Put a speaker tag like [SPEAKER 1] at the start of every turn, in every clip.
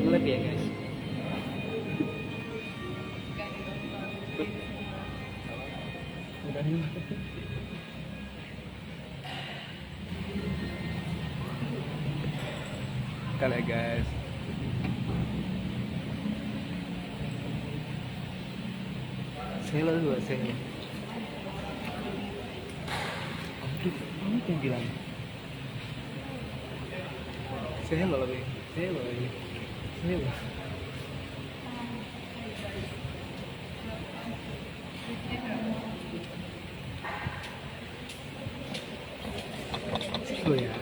[SPEAKER 1] nge-lab ya guys. Kali ya guys. Selo dulu, selo. Ini yang bilang. Selo lebih. Selo lagi. Selo. Selo ya.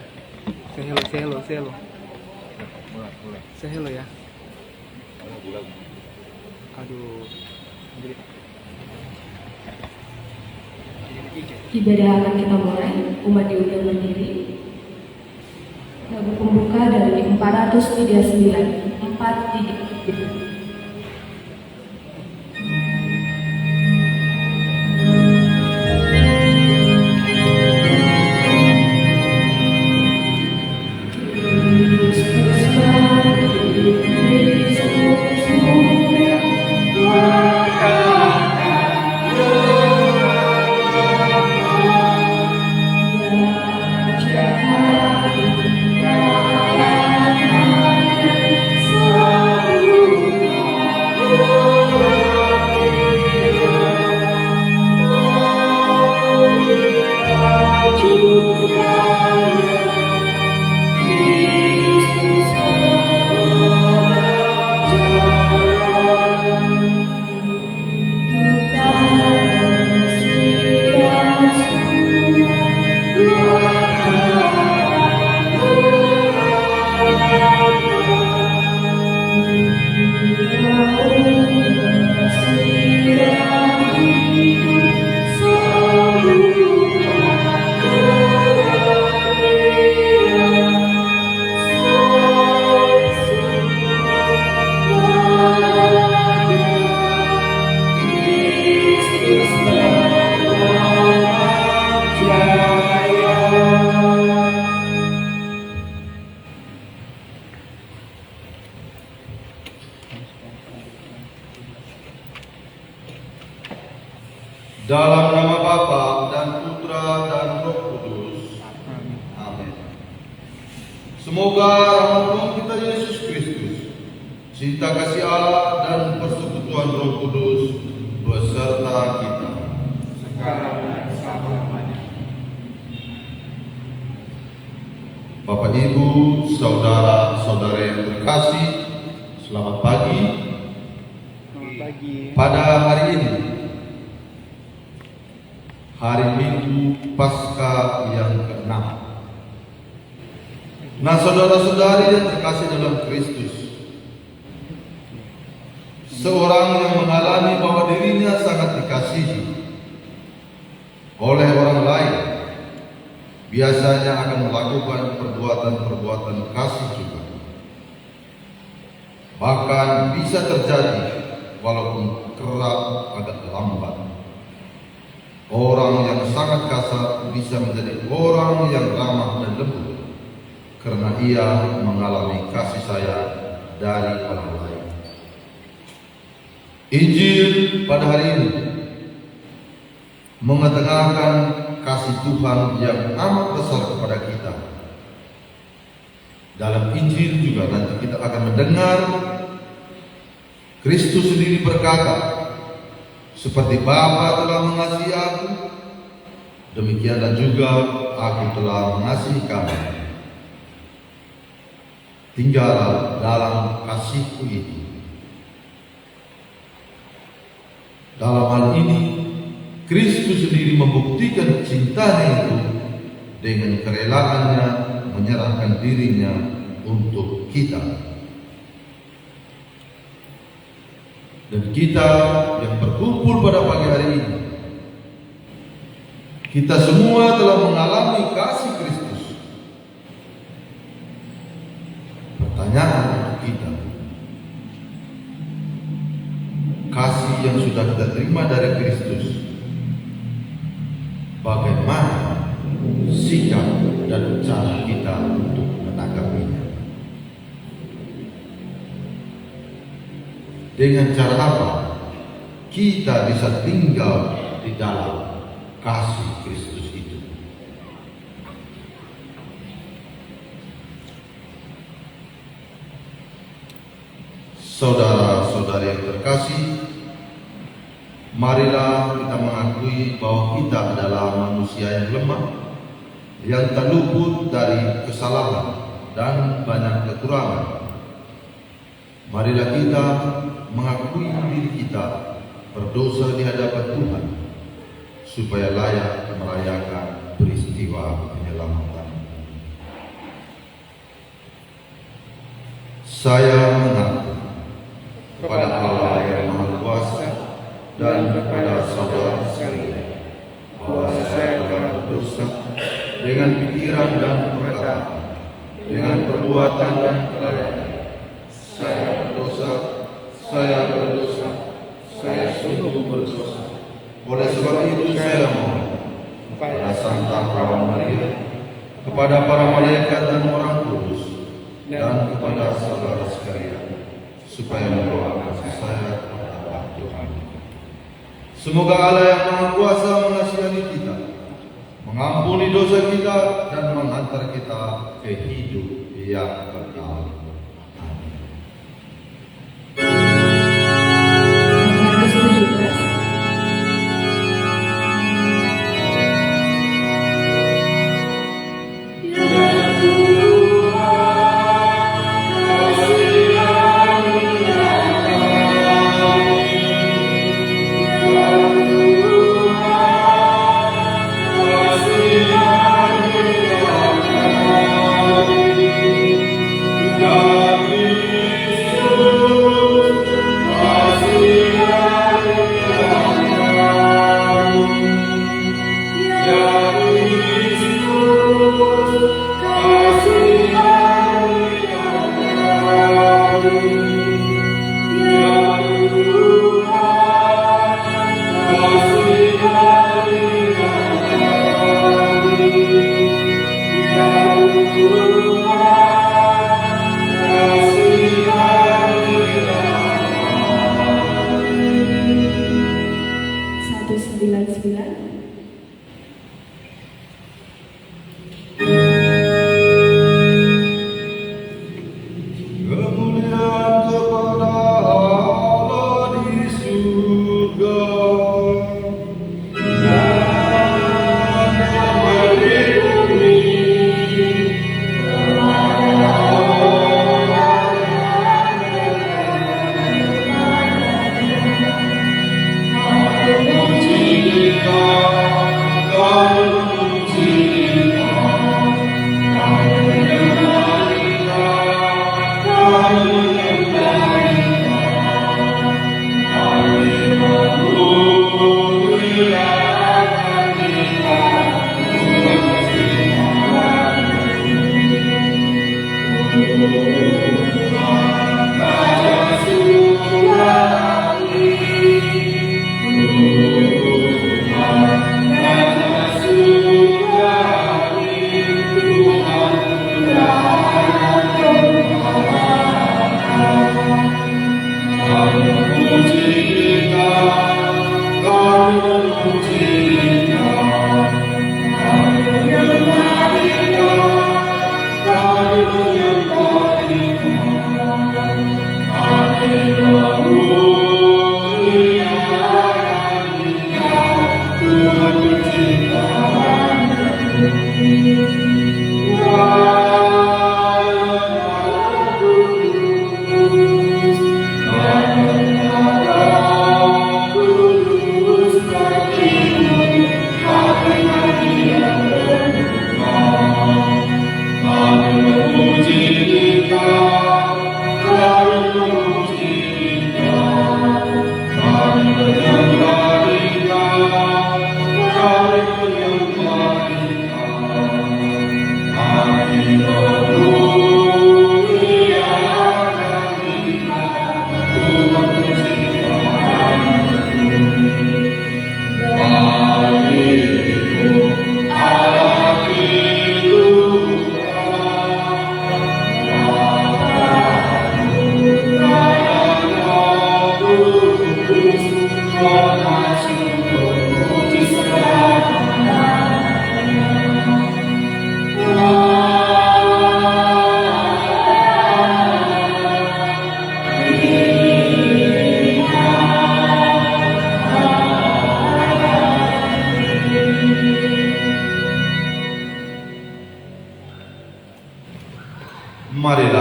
[SPEAKER 1] Selo. Mulai. Selo ya. Aduh. Jadi
[SPEAKER 2] Ibadah akan kita mulai, umat diundang berdiri. Lagu pembuka dari 439, 4 titik.
[SPEAKER 3] Dalam nama Bapa dan Putra dan Roh Kudus. Amin. Semoga rahmat kita Yesus Kristus, cinta kasih Allah dan persekutuan Roh Kudus beserta kita
[SPEAKER 1] sekarang dan selama-lamanya.
[SPEAKER 3] Bapak Ibu, saudara-saudara yang terkasih, selamat pagi.
[SPEAKER 1] Selamat pagi.
[SPEAKER 3] Pada hari ini, hari Minggu Paskah yang ke-6. Nah, saudara-saudari yang terkasih dalam Kristus, seorang yang mengalami bahwa dirinya sangat dikasihi oleh orang lain biasanya akan melakukan perbuatan-perbuatan kasih juga. Bahkan bisa terjadi walaupun kerap agak lambat. Orang yang sangat kasar bisa menjadi orang yang ramah dan lembut karena ia mengalami kasih sayang dari orang lain. Injil pada hari ini mengetengahkan kasih Tuhan yang amat besar kepada kita. Dalam Injil juga nanti kita akan mendengar Kristus sendiri berkata, seperti Bapa telah mengasihi aku, demikianlah juga aku telah mengasihi kamu. Tinggallah dalam kasihku itu. Dalam hal ini, Kristus sendiri membuktikan cintanya itu dengan kerelaannya menyerahkan dirinya untuk kita. Dan kita yang berkumpul pada pagi hari ini, kita semua telah mengalami kasih Kristus. Pertanyaan untuk kita, kasih yang sudah kita terima dari Kristus, bagaimana sikap dan cara kita untuk menanggapinya? Dengan cara apa kita bisa tinggal di dalam kasih Kristus itu? Saudara-saudari yang terkasih, marilah kita mengakui bahwa kita adalah manusia yang lemah, yang tak luput dari kesalahan dan banyak kekurangan. Marilah kita mengakui diri kita berdosa di hadapan Tuhan, supaya layak merayakan peristiwa penyelamatan. Saya mengaku kepada Allah yang Maha Kuasa dan kepada saudara sekalian bahwa saya telah berdosa dengan pikiran dan perkataan, dengan perbuatan dan kelalaian. Saya berdosa, saya sungguh berdosa. Oleh sebab itu saya mohon kepada Santa Perawan Maria, kepada para malaikat dan orang kudus, dan kepada saudara sekalian, supaya mendoakan saya kepada Tuhan. Semoga Allah yang Maha Kuasa mengasihani kita, mengampuni dosa kita, dan mengantar kita ke hidup yang kekal.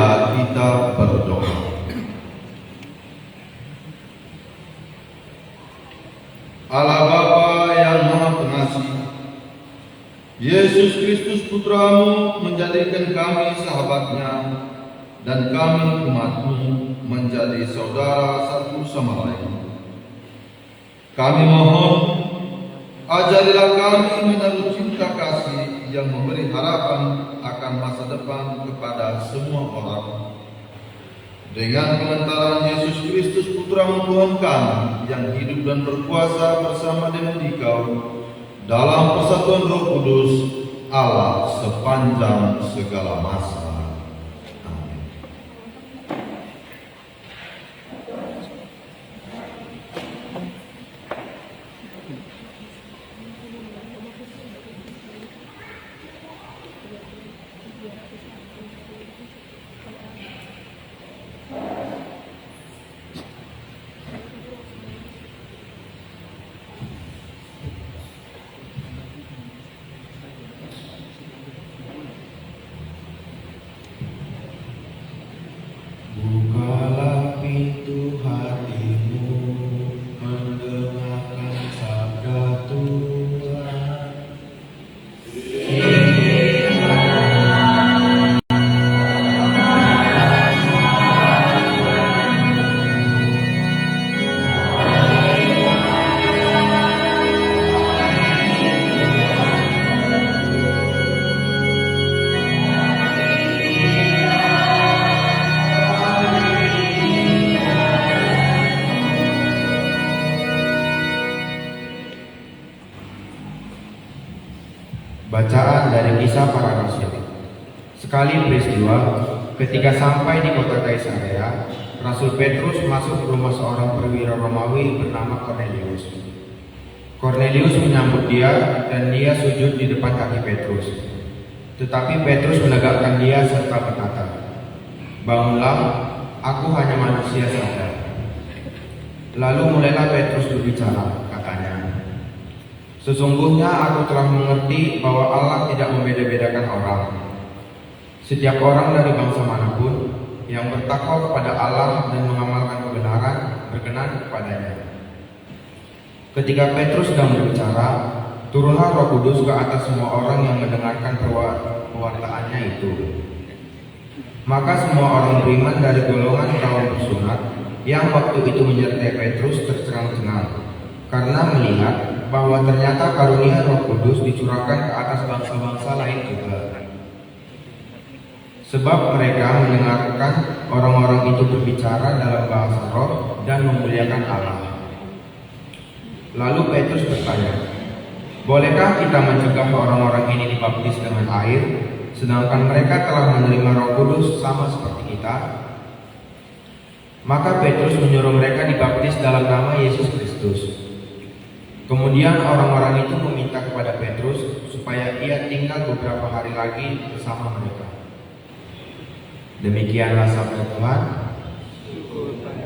[SPEAKER 3] marilah kita berdoa. Allah Bapa yang Maha Pengasih, Yesus Kristus Putramu menjadikan kami sahabatnya dan kami umatmu menjadi saudara satu sama lain. Kami mohon, ajarilah kami menaruh cinta kasih yang memberi harapan akan masa depan kepada semua orang. Dengan pengantaran Yesus Kristus Putramu Tuhan kami yang hidup dan berkuasa bersama dengan Dikau dalam persatuan Roh Kudus Allah sepanjang segala masa. Amin. Bukalah pintu hatimu, mendengarkan sabda Tuhan. Bacaan dari Kisah Para Rasul. Sekali peristiwa, ketika sampai di kota Kaisarea, Rasul Petrus masuk ke rumah seorang perwira Romawi bernama Kornelius. Kornelius menyambut dia dan dia sujud di depan kaki Petrus. Tetapi Petrus menegakkan dia serta berkata, "Bangunlah, aku hanya manusia saja." Lalu mulailah Petrus berbicara, katanya, "Sesungguhnya aku telah mengerti bahwa Allah tidak membeda-bedakan orang. Setiap orang dari bangsa manapun yang bertakwa kepada Allah dan mengamalkan kebenaran berkenan kepadanya." Ketika Petrus sedang berbicara, turunlah Roh Kudus ke atas semua orang yang mendengarkan pewartaannya itu. Maka semua orang beriman dari golongan kaum bersunat yang waktu itu menyertai Petrus tercengang-cengang karena melihat bahwa ternyata karunia Roh Kudus dicurahkan ke atas bangsa-bangsa lain juga. Sebab mereka mendengarkan orang-orang itu berbicara dalam bahasa roh dan memuliakan Allah. Lalu Petrus bertanya, "Bolehkah kita mencegah orang-orang ini dibaptis dengan air, sedangkan mereka telah menerima Roh Kudus sama seperti kita?" Maka Petrus menyuruh mereka dibaptis dalam nama Yesus Kristus. Kemudian orang-orang itu meminta kepada Petrus supaya ia tinggal beberapa hari lagi bersama mereka. Demikianlah sabda Tuhan.
[SPEAKER 2] Tuhan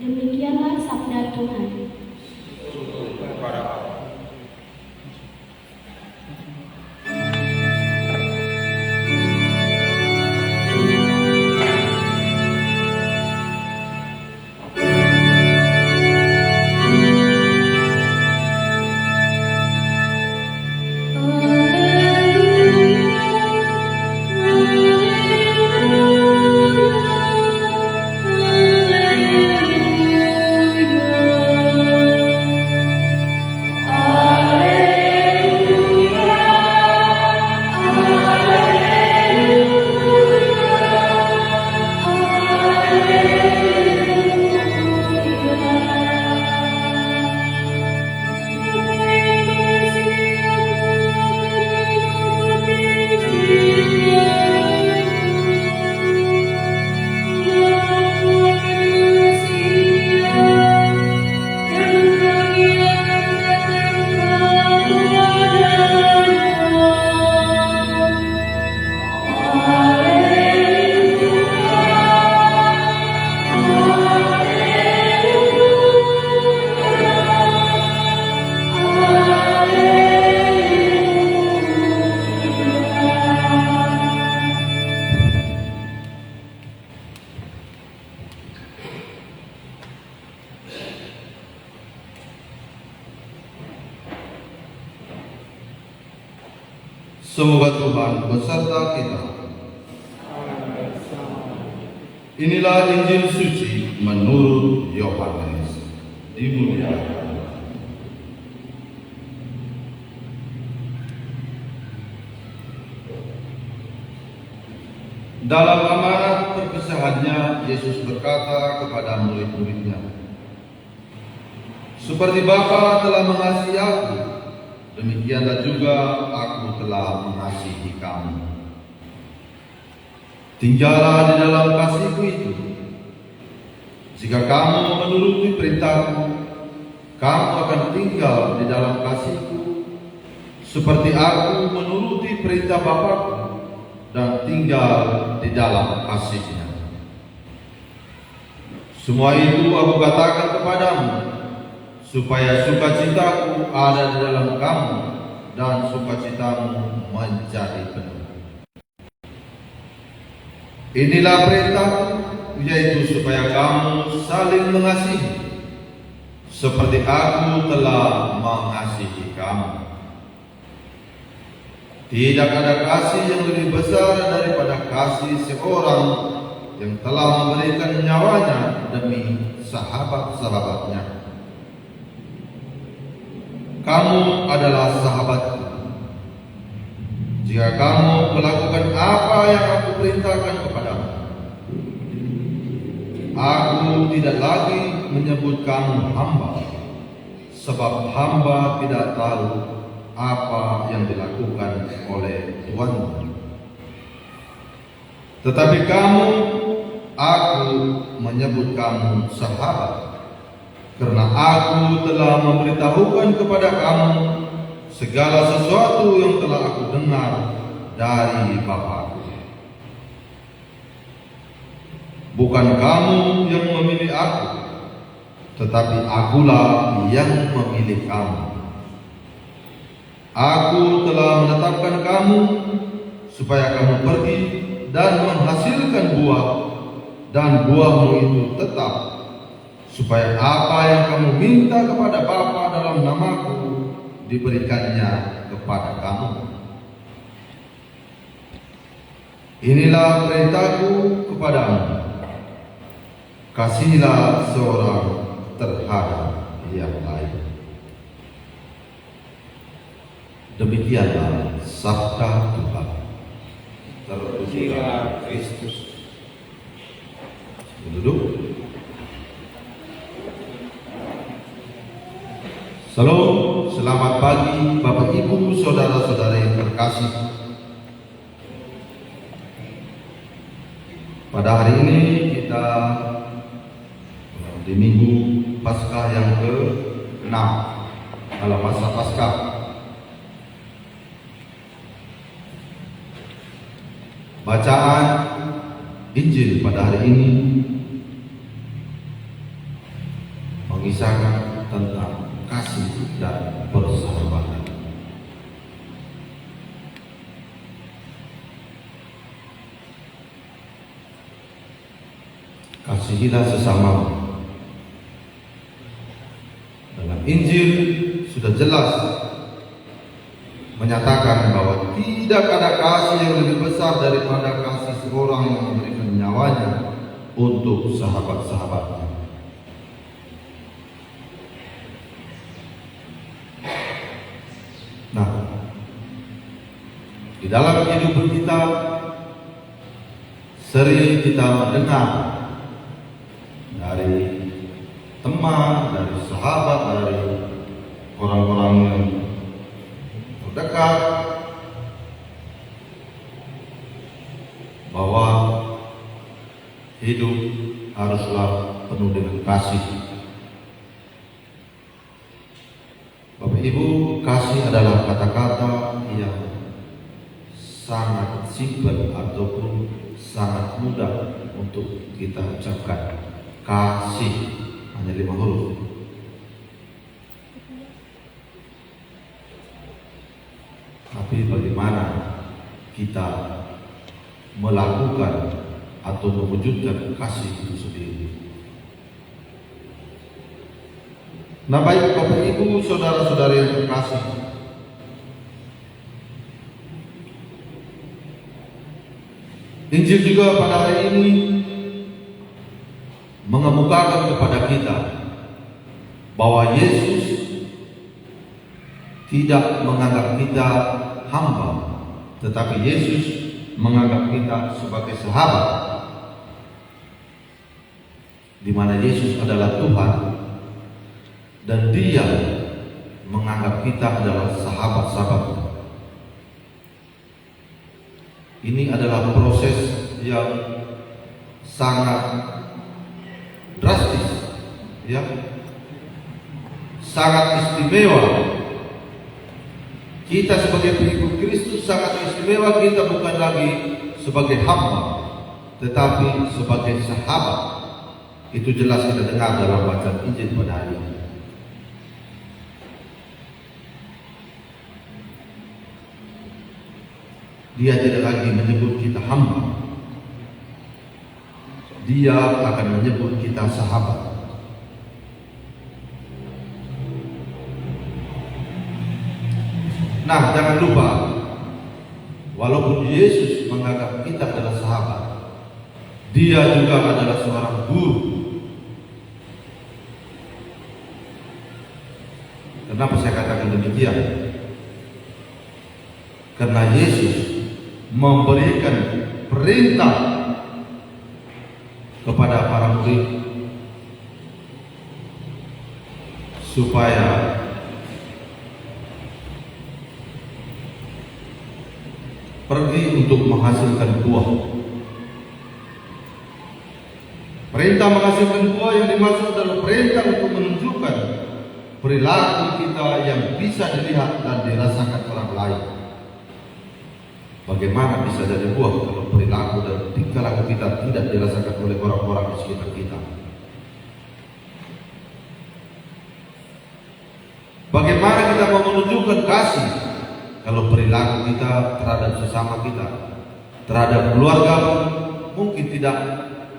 [SPEAKER 2] Demikianlah sabda Tuhan.
[SPEAKER 3] Kepada Allah. Semoga Tuhan beserta kita. Inilah Injil suci menurut Yohanes. Dimuliakan. Dalam amanat perpisahannya, Yesus berkata kepada murid-muridnya, "Seperti Bapa telah mengasihi aku, demikianlah juga aku telah mengasihi kamu. Tinggallah di dalam kasihku itu. Jika kamu menuruti perintahku, kamu akan tinggal di dalam kasihku, seperti aku menuruti perintah Bapa-Ku dan tinggal di dalam kasihnya. Semua itu aku katakan kepadamu, supaya sukacitaku ada di dalam kamu dan sukacitamu menjadi penuh. Inilah perintahku, yaitu supaya kamu saling mengasihi, seperti aku telah mengasihi kamu. Tidak ada kasih yang lebih besar daripada kasih seorang yang telah memberikan nyawanya demi sahabat-sahabatnya. Kamu adalah sahabatku jika kamu melakukan apa yang aku perintahkan kepadamu. Aku tidak lagi menyebut kamu hamba, sebab hamba tidak tahu apa yang dilakukan oleh tuannya. Tetapi kamu, aku menyebut kamu sahabat, karena aku telah memberitahukan kepada kamu segala sesuatu yang telah aku dengar dari Bapa-Ku. Bukan kamu yang memilih aku, tetapi akulah yang memilih kamu. Aku telah menetapkan kamu supaya kamu pergi dan menghasilkan buah, dan buahmu itu tetap, supaya apa yang kamu minta kepada Bapa dalam namaku diberikannya kepada kamu. Inilah perintahku kepadamu, kasihilah seorang terhadap yang lain." Demikianlah sabda Tuhan. Terpujilah Kristus. Duduk. Salam, selamat pagi Bapak Ibu, saudara-saudara yang terkasih. Pada hari ini kita di Minggu Paskah yang ke-6 dalam masa Paskah. Bacaan Injil pada hari ini mengisahkan tentang kasih dan persahabatan. Kasihilah sesamamu. Dalam Injil sudah jelas menyatakan bahwa tidak ada kasih yang lebih besar daripada kasih seorang yang memberikan nyawanya untuk sahabat-sahabatnya. Nah, di dalam kehidupan kita sering kita mendengar dari teman, dari sahabat, dari orang-orang yang terdekat bahwa hidup haruslah penuh dengan kasih. Bapak Ibu, kasih adalah kata-kata yang sangat simpel ataupun sangat mudah untuk kita ucapkan. Kasih hanya 5 huruf. Tapi bagaimana kita melakukan atau mewujudkan kasih itu sendiri? Nah, baik Bapak Ibu, saudara-saudara yang terkasih, Injil juga pada hari ini mengemukakan kepada kita bahwa Yesus tidak menganggap kita hamba, tetapi Yesus menganggap kita sebagai sahabat, di mana Yesus adalah Tuhan dan Dia menganggap kita adalah sahabat-sahabatnya. Ini adalah proses yang sangat drastis, ya, sangat istimewa. Kita sebagai pengikut Kristus sangat istimewa. Kita bukan lagi sebagai hamba, tetapi sebagai sahabat. Itu jelas kita dengar dalam bacaan Injil pada hari ini. Dia tidak lagi menyebut kita hamba. Dia akan menyebut kita sahabat. Nah, jangan lupa, walaupun Yesus menganggap kita adalah sahabat, Dia juga adalah seorang guru. Kenapa saya katakan demikian? Karena Yesus memberikan perintah kepada para murid supaya pergi untuk menghasilkan buah. Perintah menghasilkan buah yang dimaksud adalah perintah untuk menunjukkan perilaku kita yang bisa dilihat dan dirasakan orang lain. Bagaimana bisa jadi buah kalau perilaku dan tingkah laku kita tidak dirasakan oleh orang-orang di sekitar kita? Bagaimana kita mau menunjukkan kasih kalau perilaku kita terhadap sesama kita, terhadap keluarga mungkin tidak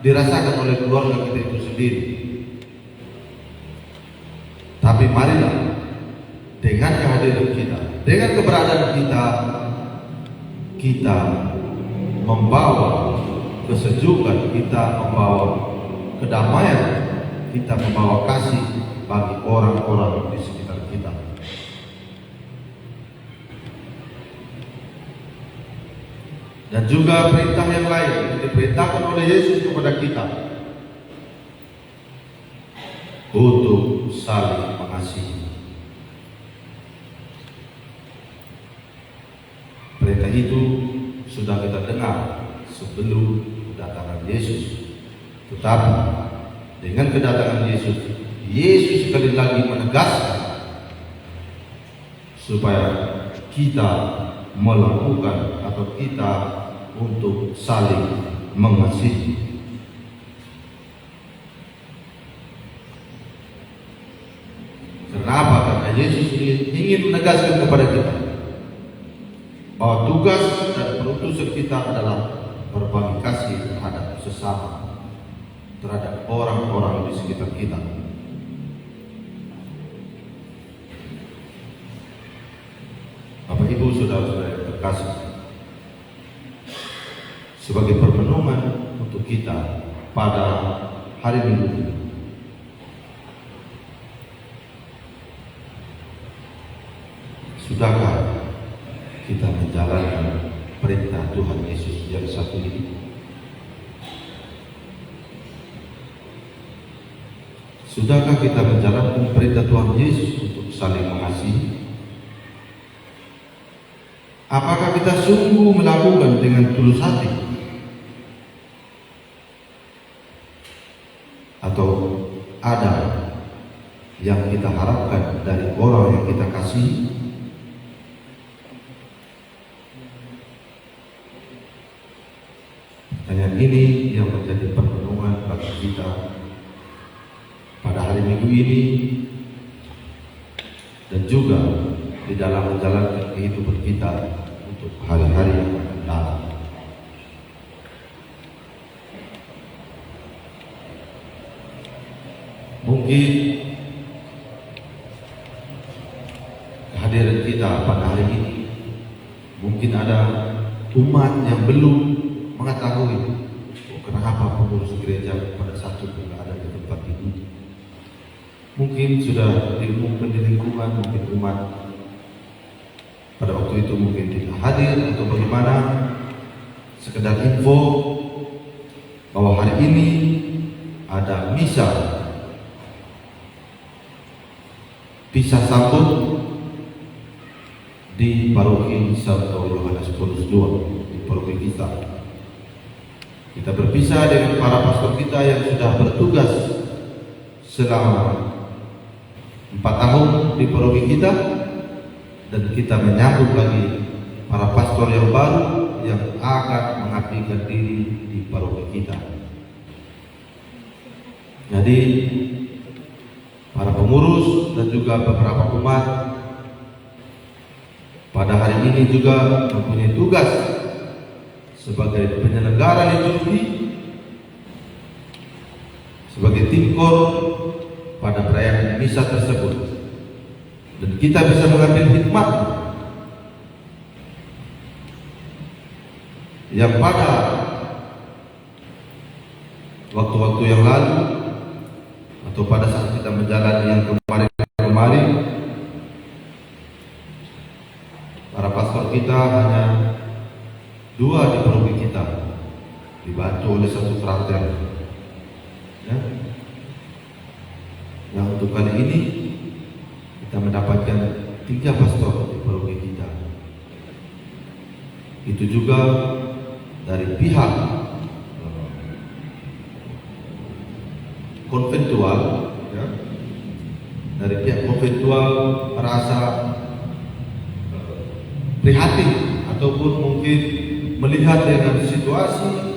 [SPEAKER 3] dirasakan oleh keluarga kita itu sendiri? Tapi marilah dengan kehadiran kita, dengan keberadaan kita membawa kesejukan, kita membawa kedamaian, kita membawa kasih bagi orang-orang di sekitar kita. Dan juga perintah yang lain yang diperintahkan oleh Yesus kepada kita untuk saling mengasihi. Perintah itu sudah kita dengar sebelum kedatangan Yesus. Tetapi dengan kedatangan Yesus, Yesus sekali lagi menegaskan supaya kita melakukan atau kita untuk saling mengasihi. Maka Yesus ingin menegaskan kepada kita bahwa tugas dan perutusan kita adalah berbagi kasih terhadap sesama, terhadap orang-orang di sekitar kita. Bapak Ibu saudara-saudara yang terkasih, sebagai permenungan untuk kita pada hari Minggu ini, sudahkah kita menjalankan perintah Tuhan Yesus yang satu ini? Sudahkah kita menjalankan perintah Tuhan Yesus untuk saling mengasihi? Apakah kita sungguh melakukan dengan tulus hati? Atau ada yang kita harapkan dari orang yang kita kasihi? Pertanyaan ini yang menjadi permenungan bagi kita pada hari Minggu ini, dan juga di dalam menjalankan kehidupan kita untuk hari-hari yang akan datang. Mungkin kehadiran kita pada hari ini, mungkin ada umat yang belum mengetahui kenapa pengurus gereja pada satu pun ada di tempat ini. Mungkin sudah diumumkan di lingkungan, mungkin umat pada waktu itu mungkin tidak hadir atau bagaimana. Sekedar info bahwa hari ini ada misa pisah sambut di paroki Santo Yohanes Paulus II di paroki kita. Kita berpisah dengan para pastor kita yang sudah bertugas selama 4 tahun di paroki kita, dan kita menyambut lagi para pastor yang baru yang akan mengabdikan diri di paroki kita. Jadi para pengurus dan juga beberapa umat pada hari ini juga mempunyai tugas sebagai penyelenggara liturgi, sebagai tim kor pada perayaan misa tersebut, dan kita bisa mengambil hikmat yang pada waktu-waktu yang lalu atau pada saat kita menjalani yang kemarin, para pastor kita hanya 2 di paroki kita, dibantu oleh satu frater. Ya. Yang untuk kali ini kita mendapatkan 3 pastor di paroki kita. Itu juga dari pihak konventual, ya. Dari pihak konventual merasa prihatin ataupun mungkin melihat dengan situasi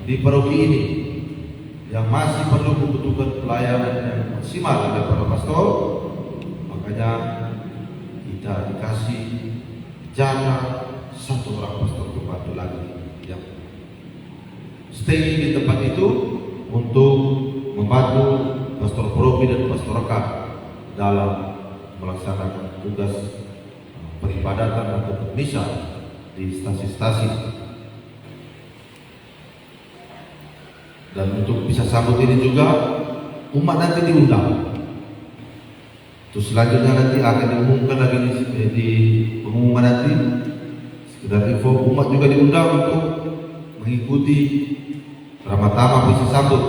[SPEAKER 3] di paroki ini yang masih perlu membutuhkan pelayanan yang maksimal oleh para pastor. Makanya kita dikasih jatah 1 orang pastor pembantu lagi yang stay di tempat itu untuk membantu pastor paroki dan pastor rekam dalam melaksanakan tugas peribadatan atau misa di stasi-stasi. Dan untuk bisa sambut ini juga umat nanti diundang. Terus selanjutnya nanti akan diumumkan lagi di pengumuman nanti. Sekedar info, umat juga diundang untuk mengikuti Ramadhan bisa sambut,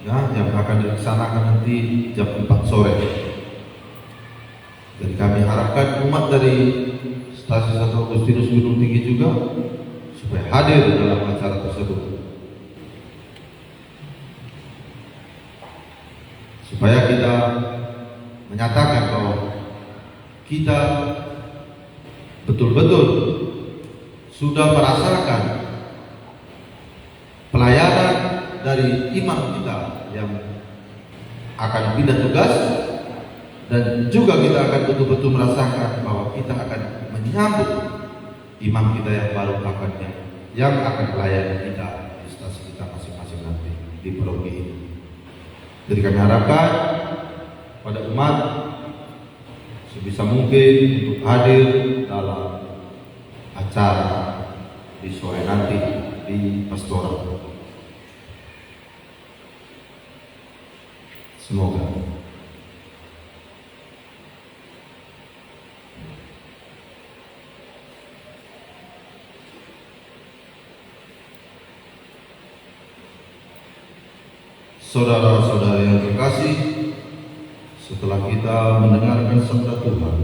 [SPEAKER 3] ya, yang akan dilaksanakan nanti jam 4 sore. Jadi kami harapkan umat dari Stasi Santo Agustinus Gunung Tinggi juga supaya hadir dalam acara tersebut, supaya kita menyatakan bahwa kita betul-betul sudah merasakan pelayanan dari imam kita yang akan pindah tugas Dan juga kita akan betul-betul merasakan bahwa kita akan menyambut imam kita yang baru akannya, yang akan melayani kita di stasi kita masing-masing nanti di paroki ini. Jadi kami harapkan pada umat sebisa mungkin untuk hadir dalam acara di sore nanti di pastoral. Semoga. Saudara-saudara yang terkasih, setelah kita mendengarkan sabda Tuhan,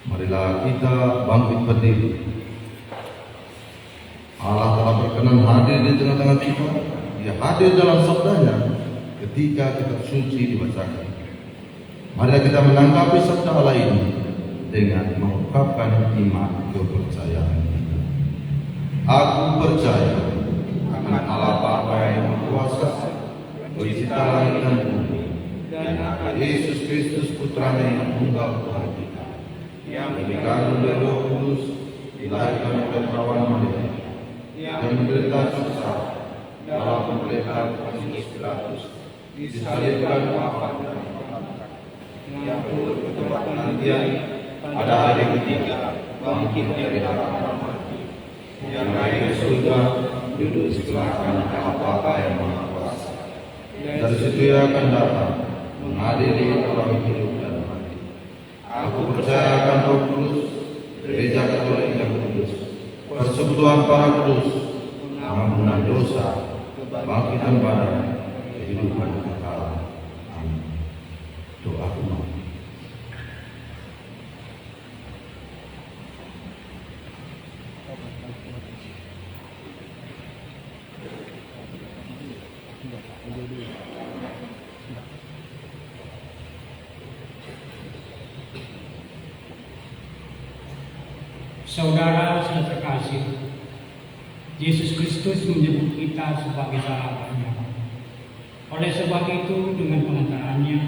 [SPEAKER 3] marilah kita bangkit berdiri. Allah telah berkenan hadir di tengah-tengah kita. Dia hadir dalam sabdanya ketika kitab suci dibacakan. Marilah kita menanggapi sabda Allah ini dengan mengungkapkan iman kepercayaan kita. Aku percaya akan Allah Bapa yang berkuasa, pencipta langit dan bumi, dan akan Yesus Kristus Putranya yang tunggal Tuhan kita, yang dikandung dari Roh Kudus, dilahirkan oleh perawan Maria, yang menderita susah dalam pemerintahan Pontius Pilatus, disalibkan wafat dan yang turut ke tempat penantian pada hari ketiga bangkit dari antara mati, yang naik ke surga duduk sebelah kanan Allah Bapa yang Maha Kuasa. Dari situ ia akan datang mengadili orang hidup dan mati. Aku percaya akan Roh Kudus, Gereja Katolik yang kudus, persekutuan para kudus, pengampunan dosa, kebangkitan badan, kehidupan kekal. Amin. Doa umat.
[SPEAKER 4] Saudara yang terkasih, Yesus Kristus menyebut kita sebagai sahabatnya. Oleh sebab itu, dengan pengantarannya,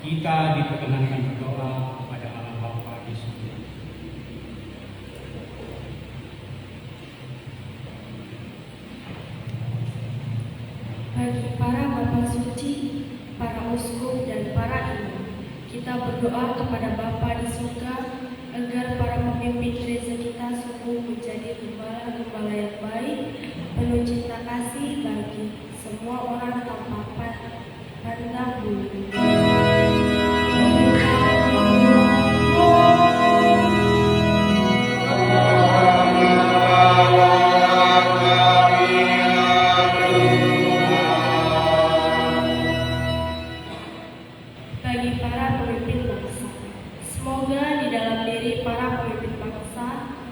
[SPEAKER 4] kita diperkenankan berdoa kepada Allah Bapa di surga.
[SPEAKER 2] Bagi para Bapa suci, para uskup dan para imam, kita berdoa kepada Bapa di surga agar para pemimpin gereja kita sungguh menjadi gembala-gembala yang baik, penuh cinta kasih bagi semua orang tanpa pandang bulu. Bagi para pemimpin bangsa, semoga di dalam diri para pemimpin bangsa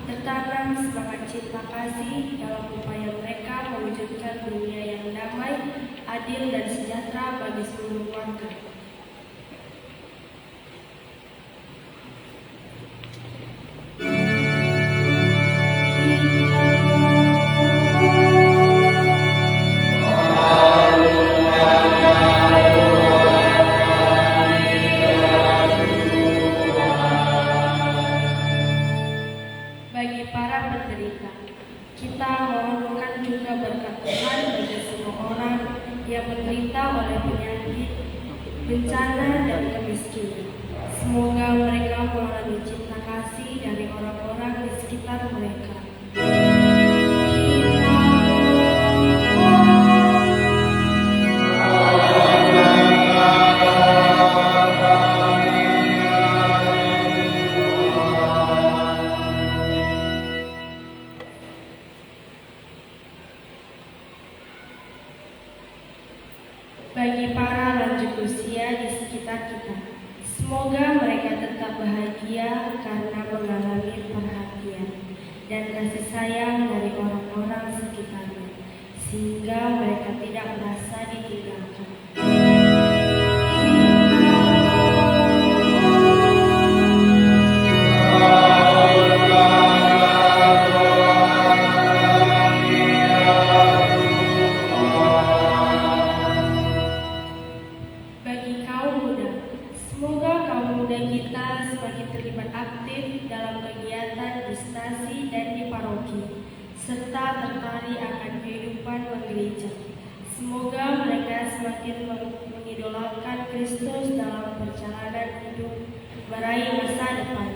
[SPEAKER 2] tertanam semangat cinta kasih dalam upaya mereka mewujudkan dunia yang damai, adil dan sejahtera bagi seluruh warga. Bagi para penderita, kita mohonkan juga berkat Tuhan bagi semua orang yang menderita oleh penyakit, bencana, dan kemiskinan. Semoga mereka mengalami cinta kasih dari orang-orang di sekitar mereka. Bagi para lanjut usia di sekitar kita, semoga mereka tetap bahagia karena mengalami perhatian dan kasih sayang dari orang-orang sekitarnya, sehingga mereka tidak merasa ditinggalkan. Bagi kaum muda, terlibat aktif dalam kegiatan di stasi dan di paroki, serta tertarik akan kehidupan bergereja. Semoga mereka semakin mengidolakan Kristus dalam perjalanan hidup meraih masa depan.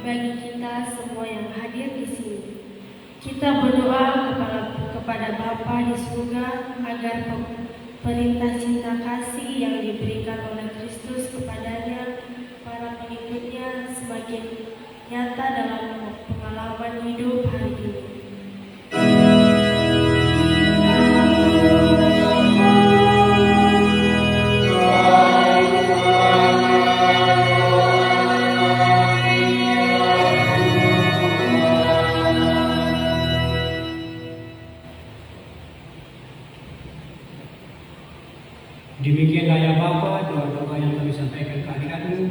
[SPEAKER 2] Bagi kita semua yang hadir di sini, kita berdoa kepada Bapa di surga agar perintah cinta kasih yang diberikan oleh Kristus kepadanya, para pengikutnya semakin nyata dalam pengalaman hidup hari ini.
[SPEAKER 4] Demikianlah ya Bapa, doa-doa yang kami sampaikan kehadiratmu.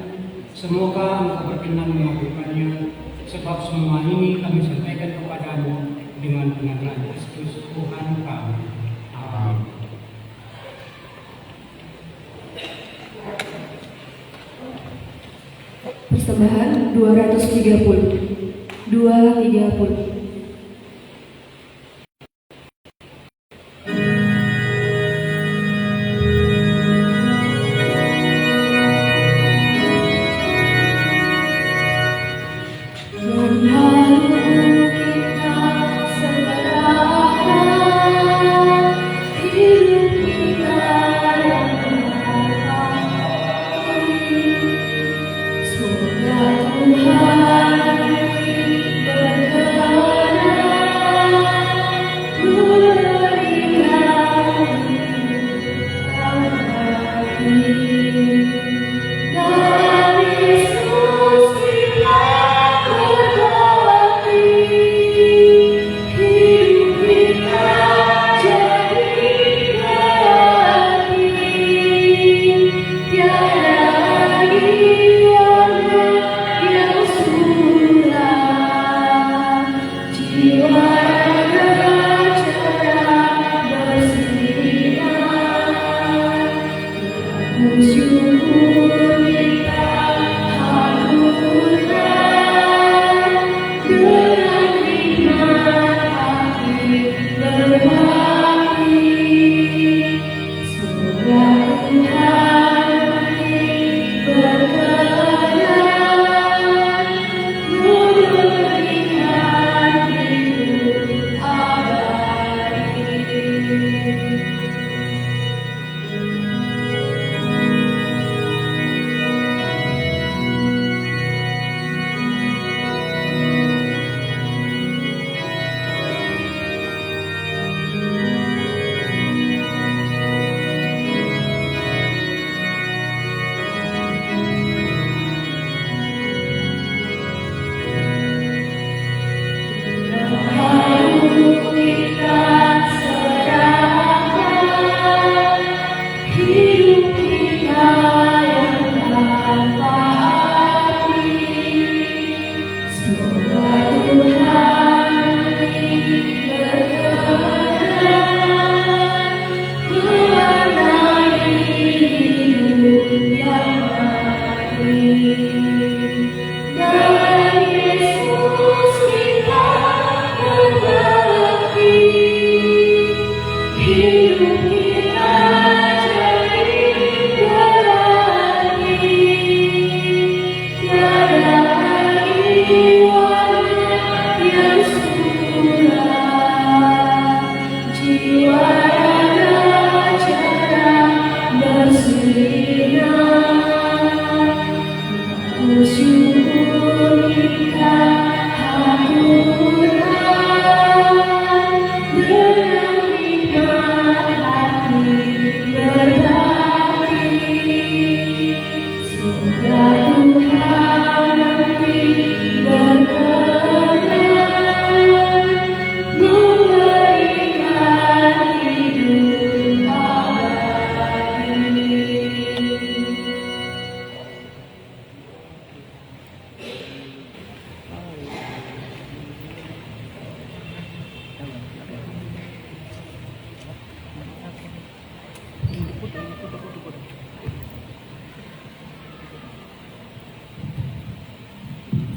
[SPEAKER 4] Semoga Engkau berkenan mengabulkannya, sebab semua ini kami sampaikan kepadamu dengan pengajaran Kristus Tuhan kami. Amin.
[SPEAKER 2] Persembahan 230. 230.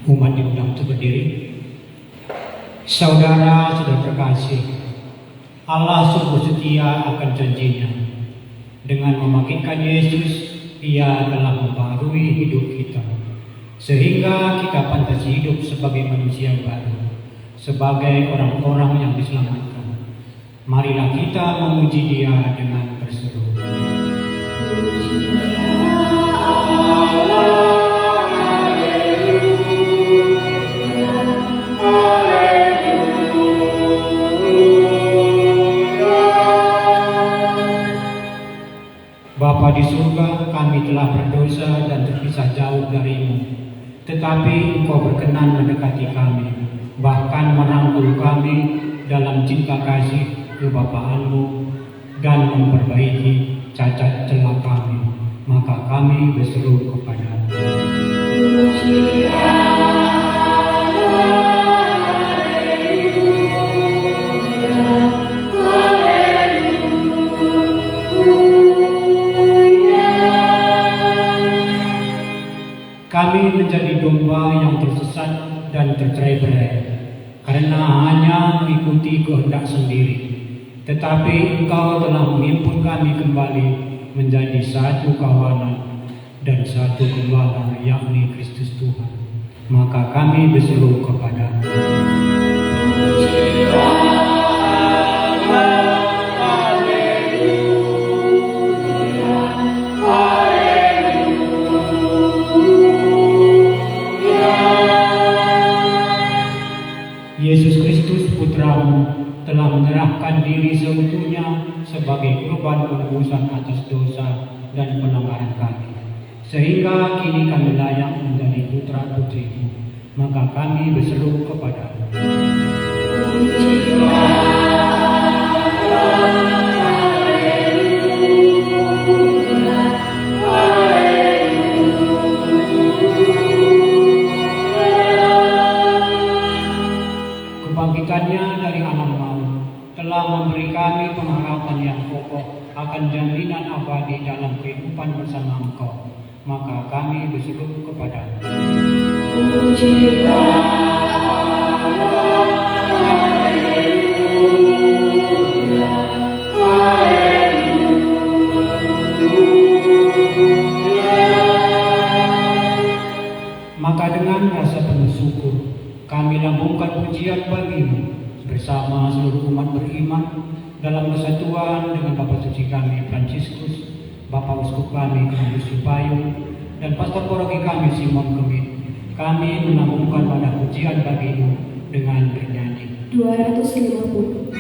[SPEAKER 4] Umat diundang untuk berdiri. Saudara terkasih, Allah sungguh setia akan janjinya. Dengan membangkitkan Yesus, Ia telah membaharui hidup kita, sehingga kita pantas hidup sebagai manusia baru, sebagai orang-orang yang diselamatkan. Marilah kita memuji Dia dengan berseru. Bapa di surga, kami telah berdosa dan terpisah jauh darimu. Tetapi Engkau berkenan mendekati kami, bahkan merangkul kami dalam cinta kasih kebapaanmu dan memperbaiki cacat celah kami. Maka kami berseru kepada-Mu. Kami menjadi domba yang tersesat dan tercerai-berai karena hanya mengikuti kehendak sendiri. Tetapi Engkau telah menghimpun kami kembali menjadi satu kawanan dan satu gembala, yakni Kristus Tuhan. Maka kami berseru kepada-Mu. Yesus Kristus Putra-Mu telah menyerahkan diri seutuhnya sebagai kurban penebusan atas dosa dan pelanggaran kami, sehingga kini kami layak menjadi putra-putri-Mu. Maka kami berseru kepada-Mu. Kebangkitannya dari alam maut telah memberi kami pengharapan yang kokoh akan jaminan abadi dalam kehidupan bersama Engkau. Maka kami berseru kepada-Mu. Maka dengan rasa penuh syukur kami lambungkan pujian bagi-Mu bersama seluruh umat beriman dalam kesatuan dengan Bapa Suci kami Fransiskus, Bapak Uskup kami Kudus Payung, dan Pastor Paroki kami Simon Kemit. Kami melambungkan pada pujian bagi-Mu dengan bernyanyi
[SPEAKER 2] 250.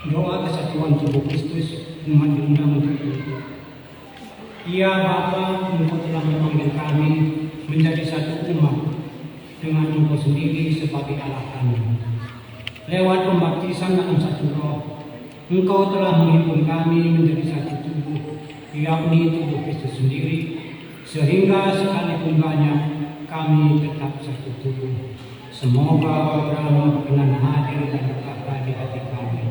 [SPEAKER 4] Doa kesatuan tubuh Kristus umat diundang untuk itu. Ya Bapa, Engkau telah memanggil kami menjadi satu umat dengan Engkau sendiri sebagai Allah kami. Lewat pembaptisan dalam satu roh, Engkau telah menghimpun kami menjadi satu tubuh, yakni tubuh Kristus sendiri, sehingga sekalipun banyak, kami tetap satu tubuh. Semoga Kau berkenan hadir dan berkata di hati kami.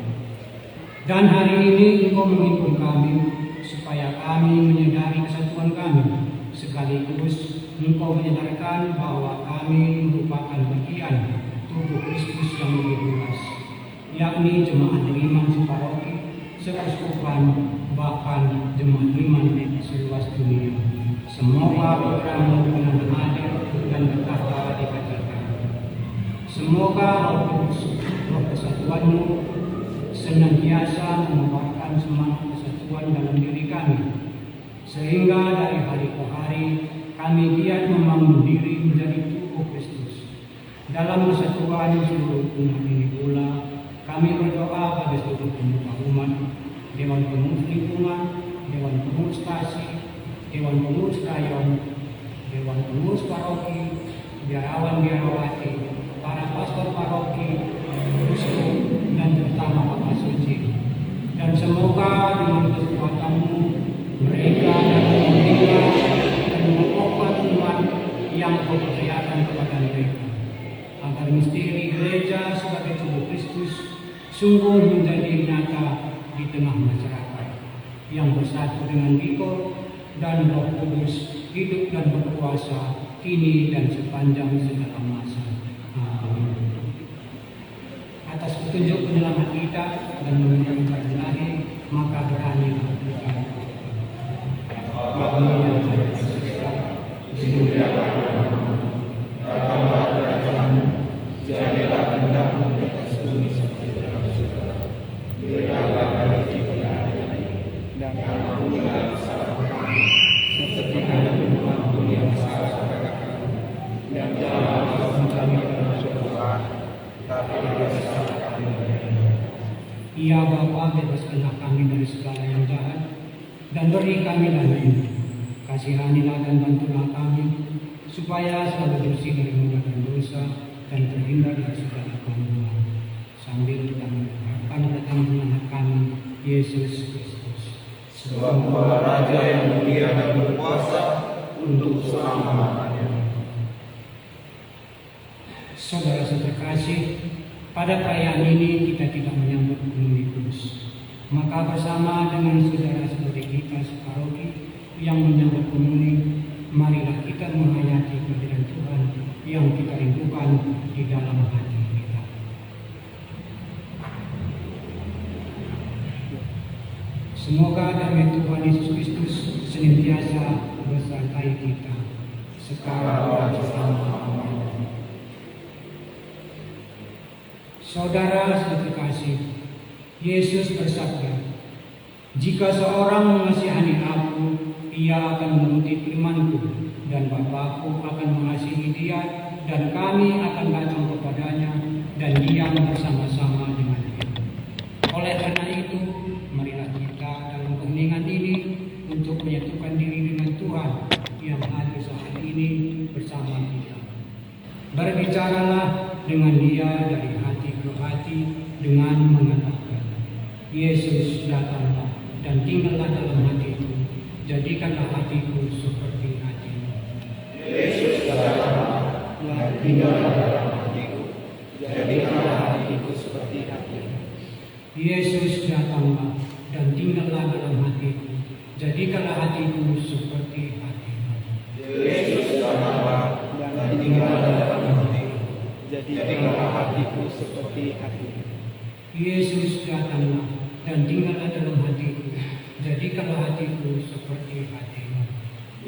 [SPEAKER 4] Dan hari ini Engkau menghimpun kami, supaya kami menyadari kesatuan kami, sekaligus Engkau menyadarkan bahwa kami merupakan bagian tubuh Kristus yang lebih luas, yakni jemaat beriman separoki seuskupan, bahkan jemaat iman di seluas dunia. Semoga Putra-Mu dengan hadir dan bertahta di hati kami. Semoga Roh Kudus, Roh Kesatuan-Mu senantiasa mengobarkan semangat kesatuan dalam diri kami, sehingga dari hari ke hari kami giat membangun diri menjadi tubuh Kristus. Dalam kesatuan seluruh umat ini pula, kami berdoa pada seluruh pemuka umat, Dewan Pengurus Lingkungan, Dewan Pengurus Kasih, Dewan Pengurus Rayon, Dewan Pengurus Paroki, biarawan-biarawati, para pastor paroki, uskup, dan terutama Bapak Suci. Dan semoga dengan kekuatan-Mu mereka dapat membina dan mengobat umat yang kepercayaan kepada mereka, agar misteri gereja sebagai tubuh Kristus sungguh menjadi nyata di tengah masyarakat yang bersatu dengan Diko dan Roh Kudus, hidup dan berkuasa kini dan sepanjang segala masa. Amin. Atas petunjuk penyelamat kita dan mengenai ilahi, maka beranilah kita. Bapa yang ada di surga, dimuliakanlah namamu, datanglah kerajaanmu, jadilah kehendak-Mu di atas bumi seperti di dalam surga. Berikanlah kami kita hari ini, dan ampunilah kesalahan kami, seperti kami mengampuni yang salah kepada kami, dan janganlah kami termasuk cobaan, tapi bebaskanlah kami dari yang jahat. Ya Bapa, bebaskanlah kami dari segala yang jahat, dan beri kami hidup. Kasihanilah dan bantulah kami, supaya selalu bersih dari mudah dan dosa, dan terhindar dari segala kemungkaran, sambil kita mengharapkan datang Tuhan kami, Yesus Kristus.
[SPEAKER 3] Sebab Tuhan Raja yang mulia dan berkuasa untuk selama-lamanya.
[SPEAKER 4] Saudara-saudara terkasih, pada perayaan ini kita tidak menyambut Komuni Kudus. Maka bersama dengan saudara-saudari kita separoki yang menyambut komuni, marilah kita menghayati kehadiran Tuhan yang kita rindukan di dalam hati kita. Semoga damai Tuhan Yesus Kristus senantiasa bersertai kita sekarang dan selama-lamanya. Saudara terkasih, Yesus bersabda, "Jika seorang mengasihani aku, ia akan menuruti firman-Ku, dan Bapa-Ku akan mengasihi dia, dan kami akan datang kepadanya dan diam bersama-sama dengan dia." Oleh karena itu, marilah kita dalam keheningan ini untuk menyatukan diri dengan Tuhan yang hadir saat ini bersama kita. Berbicaralah dengan Dia dari hati ke hati dengan mengatakan, "Yesus, datanglah dan tinggallah dalam hatiku, jadikanlah hatiku seperti hati-Mu."
[SPEAKER 3] Yesus datanglah dan tinggallah dalam hatiku, jadikanlah hatiku seperti hati-Mu.
[SPEAKER 4] Yesus, datanglah dan tinggallah dalam hatiku, jadikanlah hatiku seperti hati-Mu.
[SPEAKER 3] Yesus datanglah dan tinggallah dalam hatiku, jadikanlah hatiku seperti hati-Mu.
[SPEAKER 4] Yesus, datanglah dan tinggallah dalam hatiku, jadikanlah hatiku seperti hati-Mu.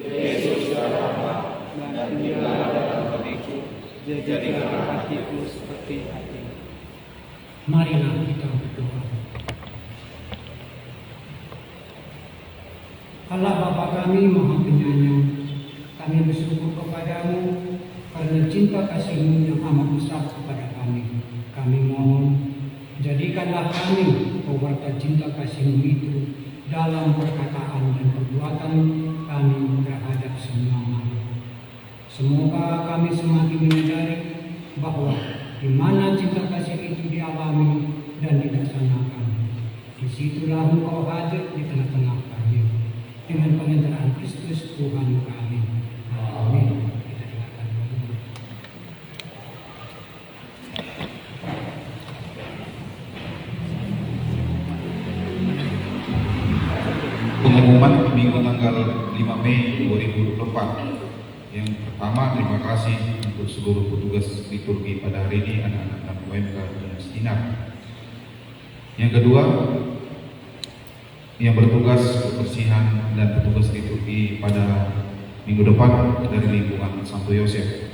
[SPEAKER 3] Yesus datanglah dan tinggallah dalam hatiku, jadikanlah hatiku seperti hati-Mu.
[SPEAKER 4] Marilah kita berdoa. Allah Bapa kami Maha Penyayang, kami bersyukur kepadamu karena cinta kasih-Mu yang amat besar kepada kami. Kami mohon, jadikanlah kami pewarta cinta kasih-Mu itu dalam perkataan dan perbuatan kami terhadap semua makhluk. Semoga kami semakin menyadari bahwa di mana cinta kasih itu dialami dan dilaksanakan, disitulah Engkau hadir di tengah-tengah kami dengan penyertaan Kristus Tuhan kami. Amin. Kita dengarkan dulu.
[SPEAKER 5] Pengumuman Minggu tanggal 5 Mei 2024. Yang pertama, terima kasih untuk seluruh petugas liturgi pada hari ini, anak-anak UMK dan Stinar. Yang kedua, yang bertugas kebersihan dan petugas liturgi pada minggu depan dari lingkungan Santo Yosef.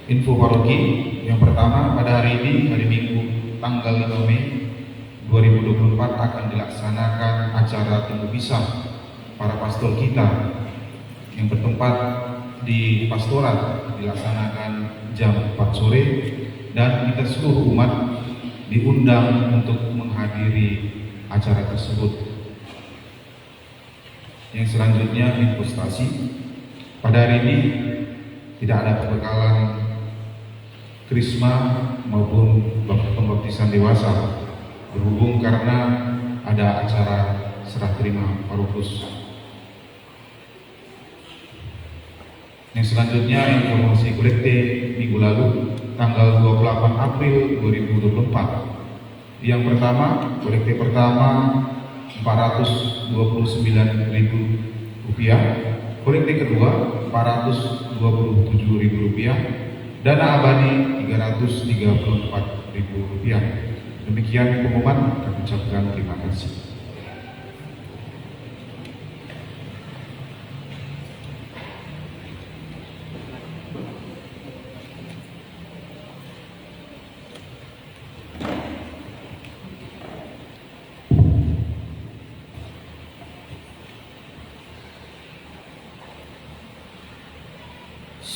[SPEAKER 5] Info paroki yang pertama, pada hari ini, hari Minggu tanggal 5 Mei 2024 akan dilaksanakan acara tunggu pisah para pastor kita yang bertempat di pastorat, dilaksanakan jam 4 sore, dan kita seluruh umat diundang untuk menghadiri acara tersebut. Yang selanjutnya, investasi. Pada hari ini tidak ada perbekalan krisma maupun pembaptisan dewasa, berhubung karena ada acara serah terima parokus. Yang selanjutnya, informasi kolekte minggu lalu tanggal 28 April 2024. Yang pertama, kolekte pertama Rp429.000, kolekte kedua Rp427.000, dana abadi Rp334.000. Demikian pengumuman, kami ucapkan terima kasih.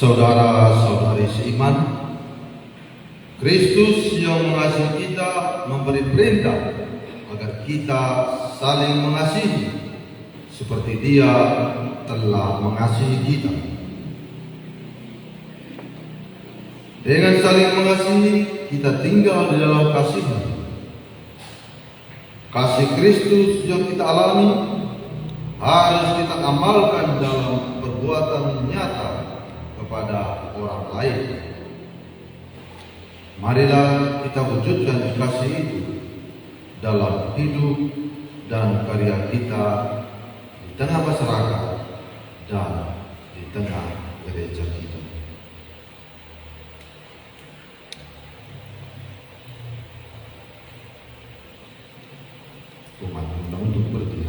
[SPEAKER 3] Saudara-saudari seiman, Kristus yang mengasihi kita memberi perintah agar kita saling mengasihi seperti Dia telah mengasihi kita. Dengan saling mengasihi, kita tinggal di dalam kasih-Nya. Kasih Kristus yang kita alami harus kita amalkan dalam perbuatan nyata kepada orang lain. Marilah kita wujudkan kasih itu dalam hidup dan karya kita di tengah masyarakat dan di tengah gereja kita. Umat undang untuk berdiri.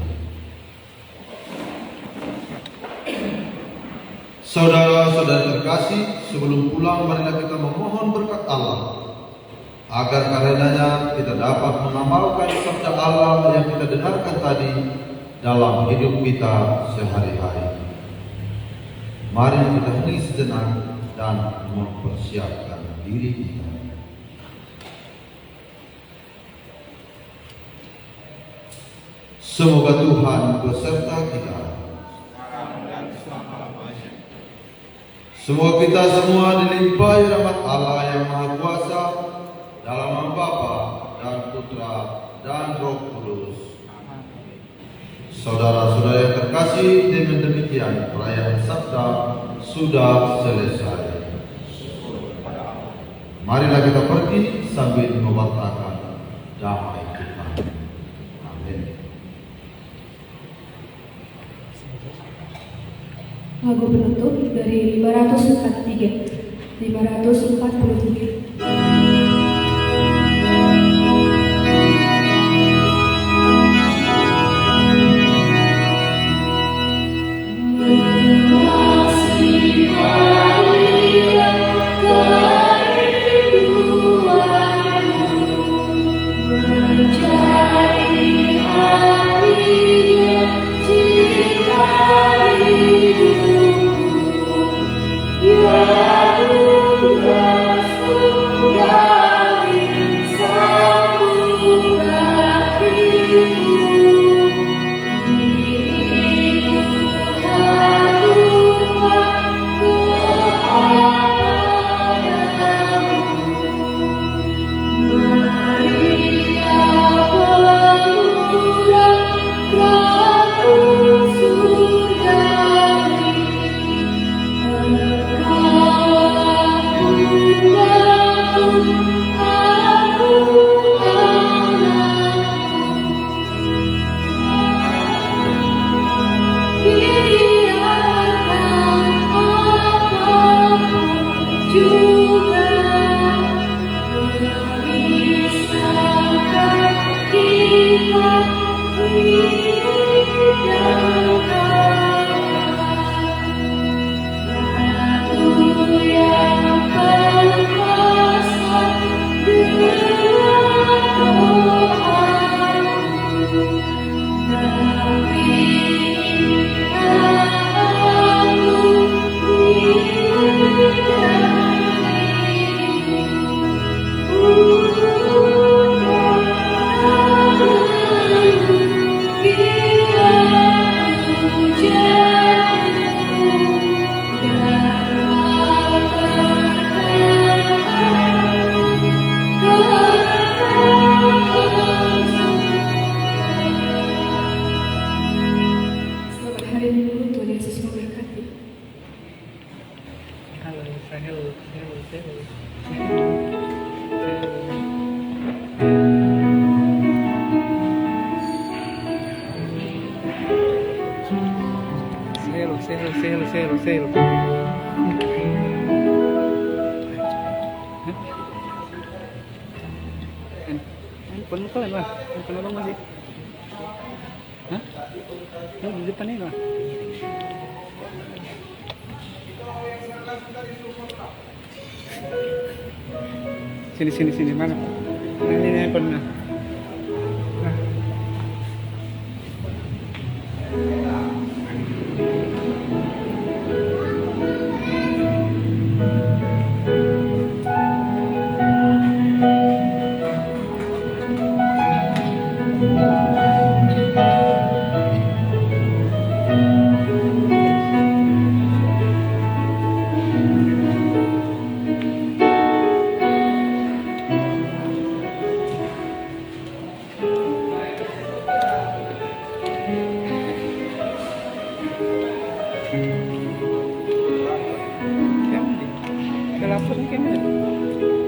[SPEAKER 3] Saudara-saudara terkasih, sebelum pulang marilah kita memohon berkat Allah agar karenanya kita dapat mengamalkan sabda Allah yang kita dengarkan tadi dalam hidup kita sehari-hari. Mari kita hening sejenak dan mempersiapkan diri kita. Semoga Tuhan beserta kita. Semoga kita semua dilimpahi rahmat Allah yang Maha Kuasa dalam nama Bapa dan Putra dan Roh Kudus. Saudara-saudara yang terkasih, dengan demikian perayaan Sabda sudah selesai. Marilah kita pergi sambil mewartakan damai Tuhan. Amin.
[SPEAKER 2] Lagu penutup dari 543. Kita
[SPEAKER 1] hello, say hello, say hello, say hello, say hello. Handphone mo pa ba? Handphone mo masih? Hah? Di depan ini lah. Sini mana? Ini handphone na. Udah lapar nih kayaknya.